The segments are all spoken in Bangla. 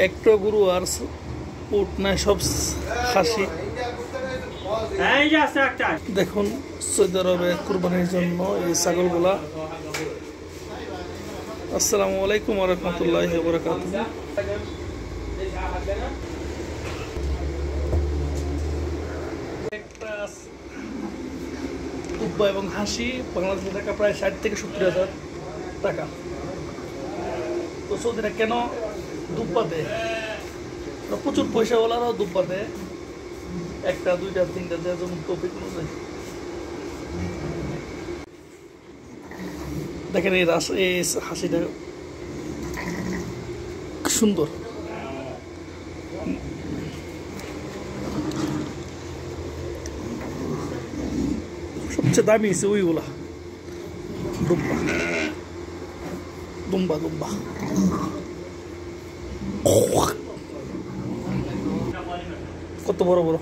একটা গরু আর উট নাই, সব খাসি। দেখুন সৌদি আরবে কুরবানির জন্য এই ছাগলগুলা। আসসালামু আলাইকুম ওয়া রাহমাতুল্লাহি ওয়া বারাকাতুহু। দুব্বা এবং হাসি বাংলাদেশি টাকা প্রায় 60 থেকে 70,000 টাকা। তো সৌদিরা কেন দুব্বা দেয়? প্রচুর পয়সাওয়ালারাও দুব্বা দেয়, একটা দুইটা তিনটা দেওয়ার জন্য তৌফিক অনুযায়ী। দেখেন এই হাসিটা সুন্দর। সবচেয়ে দামি হচ্ছে ওইগুলা দুম্বা দুম্বা দুম্বা। কত বড় বড়!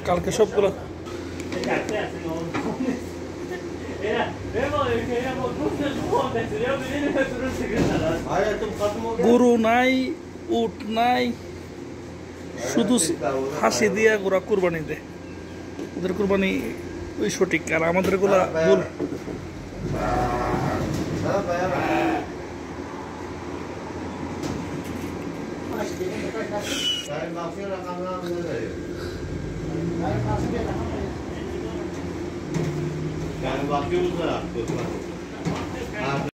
কালকে সবগুলো গরু নাই, উট নাই, শুধু হাসি দিয়া গোরা কুরবানি দেয়। ওদের কুরবানি ওই সঠিক, আর আমাদের গুলা ভুল।